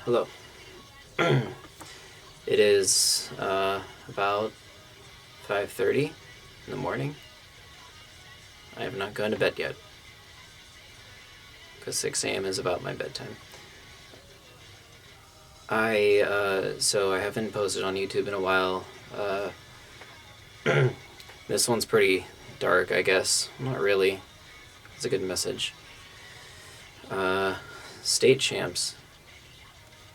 Hello. It is about 5:30 in the morning. I have not gone to bed yet because 6 a.m. is about my bedtime. So I haven't posted on YouTube in a while. This one's pretty dark, I guess. Not really. It's a good message. State champs.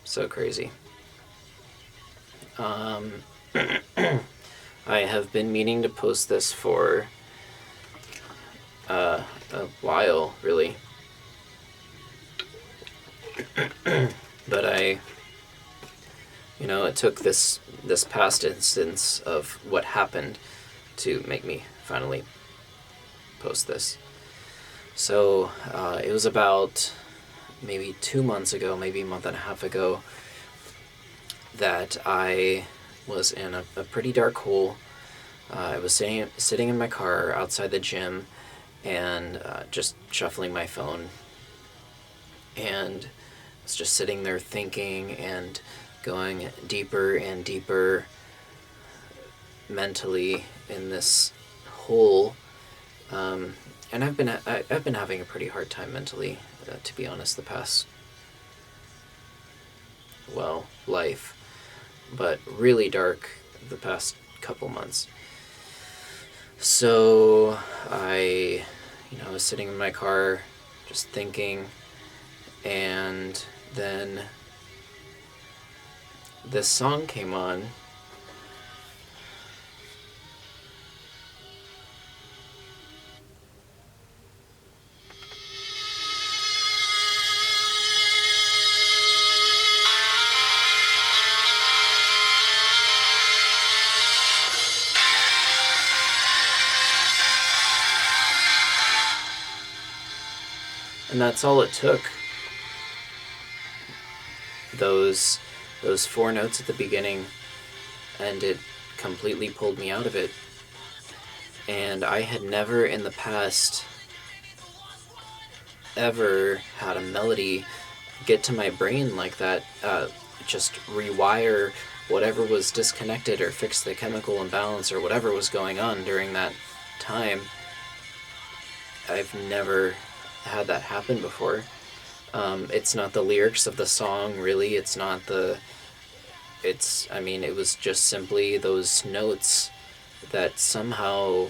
So crazy. I have been meaning to post this for a while, really. But it took this past instance of what happened to make me finally post this. So it was about maybe 2 months ago, maybe a month and a half ago, that I was in a pretty dark hole. I was sitting in my car outside the gym and just shuffling my phone, and I was just sitting there thinking and going deeper and deeper mentally in this hole. And I've been having a pretty hard time mentally, to be honest, the past, life, but really dark the past couple months. So I was sitting in my car just thinking, and then this song came on. And that's all it took. Those 4 notes at the beginning, and it completely pulled me out of it. And I had never in the past ever had a melody get to my brain like that, just rewire whatever was disconnected or fix the chemical imbalance or whatever was going on during that time. I've never had that happen before. It's not the lyrics of the song, really. It was just simply those notes that somehow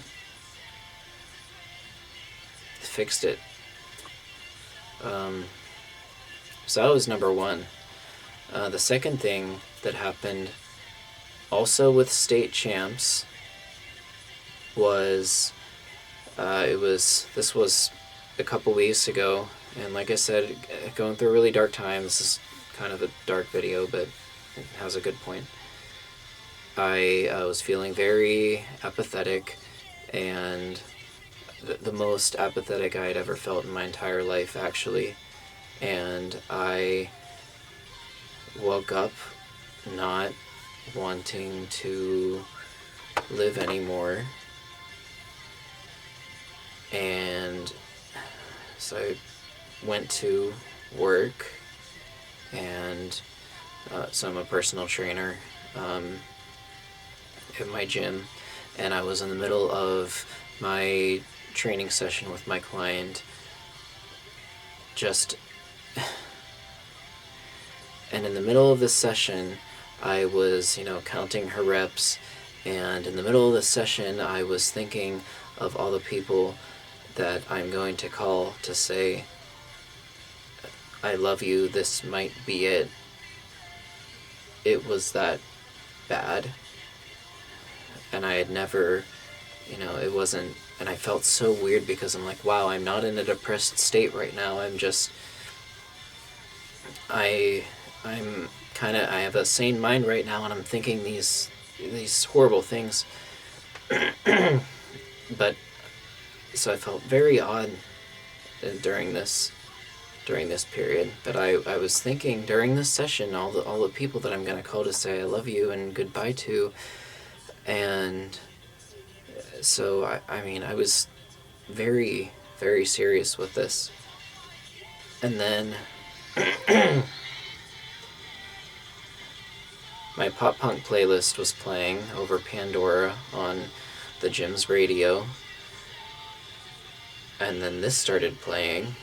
fixed it. So that was number one. The second thing that happened also with state champs was this was a couple weeks ago, and like I said, going through a really dark time. This is kind of a dark video, but it has a good point. I was feeling very apathetic, and the most apathetic I had ever felt in my entire life, actually. And I woke up not wanting to live anymore. And so I went to work, and so I'm a personal trainer at my gym, and I was in the middle of my training session with my client, and in the middle of this session, I was, counting her reps, and in the middle of the session, I was thinking of all the people that I'm going to call to say, I love you, this might be it. It was that bad. And I had never, it wasn't, and I felt so weird because I'm like, wow, I'm not in a depressed state right now. I'm just, I have a sane mind right now, and I'm thinking these horrible things. But so I felt very odd during this period. But I was thinking during this session, all the people that I'm gonna call to say I love you and goodbye to, and so I was very, very serious with this. And then My pop punk playlist was playing over Pandora on the gym's radio, and then this started playing.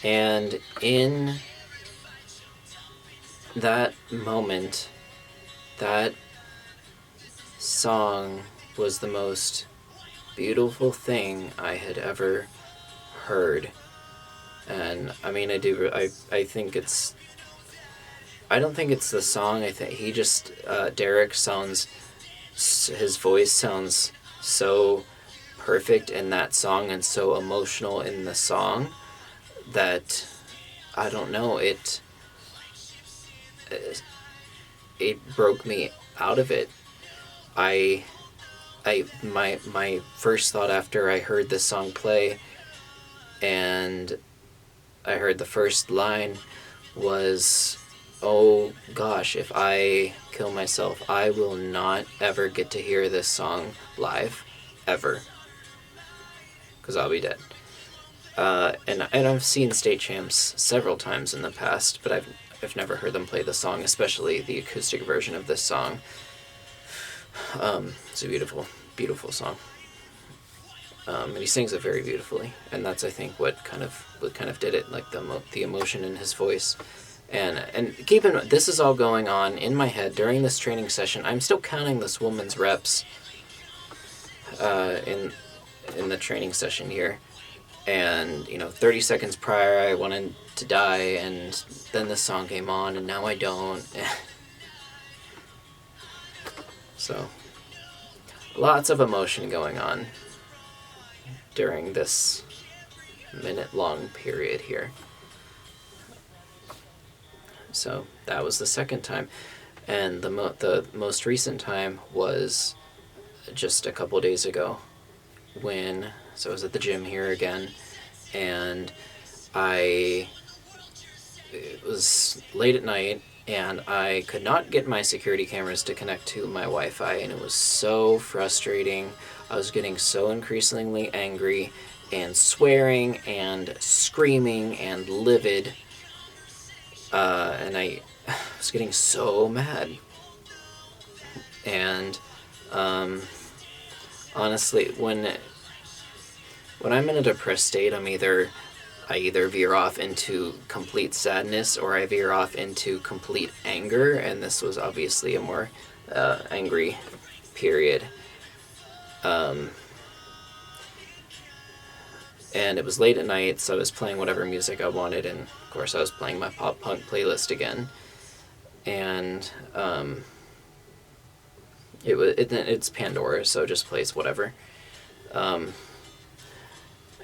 And in that moment, that song was the most beautiful thing I had ever heard. And I mean, I think it's, I don't think it's the song. I think he just, Derek sounds, his voice sounds so perfect in that song and so emotional in the song that, I don't know, it broke me out of it. My first thought after I heard this song play and I heard the first line was, oh gosh, if I kill myself, I will not ever get to hear this song live, ever, because I'll be dead. And I've seen state champs several times in the past, but I've never heard them play the song, especially the acoustic version of this song. It's a beautiful, beautiful song. And he sings it very beautifully, and that's, I think, what kind of did it, like the emotion in his voice. And keep in mind, this is all going on in my head during this training session. I'm still counting this woman's reps in the training session here. And, 30 seconds prior, I wanted to die, and then this song came on, and now I don't. So, lots of emotion going on during this minute-long period here. So, that was the second time. And the most recent time was just a couple days ago when... So I was at the gym here again, and it was late at night, and I could not get my security cameras to connect to my Wi-Fi, and it was so frustrating. I was getting so increasingly angry, and swearing, and screaming, and livid, and I was getting so mad. And, honestly, when I'm in a depressed state, I either veer off into complete sadness or I veer off into complete anger, and this was obviously a more angry period. And it was late at night, so I was playing whatever music I wanted, and of course I was playing my pop punk playlist again. And it's Pandora, so it just plays whatever.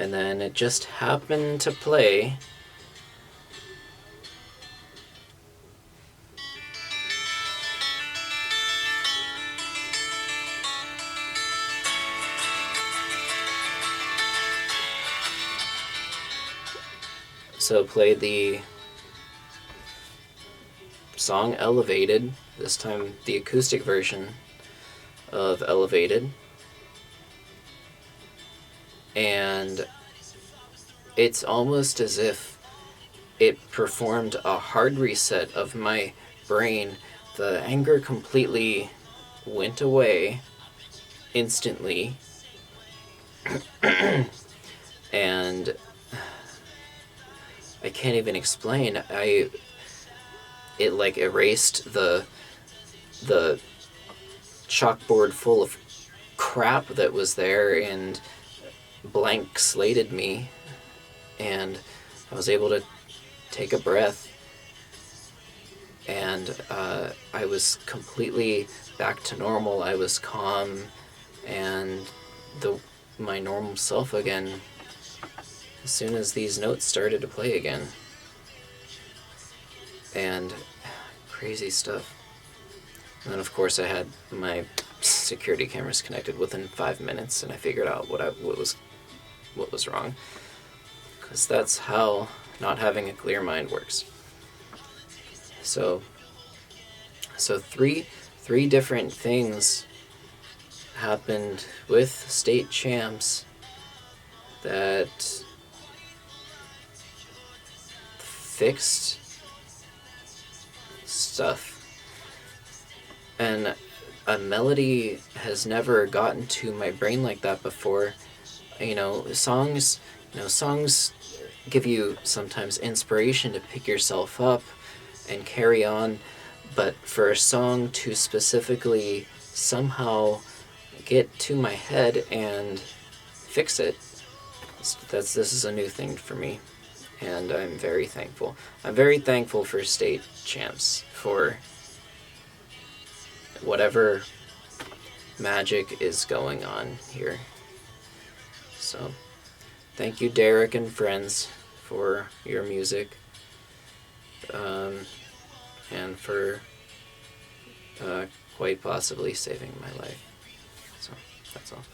And then it just happened to play played the song Elevated, this time the acoustic version of Elevated. And it's almost as if it performed a hard reset of my brain. The anger completely went away instantly. And I can't even explain. It like erased the chalkboard full of crap that was there and blank slated me, and I was able to take a breath, and I was completely back to normal. I was calm and my normal self again as soon as these notes started to play again. And crazy stuff. And then of course I had my security cameras connected within 5 minutes, and I figured out what was wrong. Because that's how not having a clear mind works. So three different things happened with state champs that fixed stuff. And a melody has never gotten to my brain like that before. Songs give you sometimes inspiration to pick yourself up and carry on, but for a song to specifically somehow get to my head and fix it, this is a new thing for me, and I'm very thankful. I'm very thankful for state champs, for whatever magic is going on here. So, thank you, Derek and friends, for your music, and for quite possibly saving my life. So, that's all.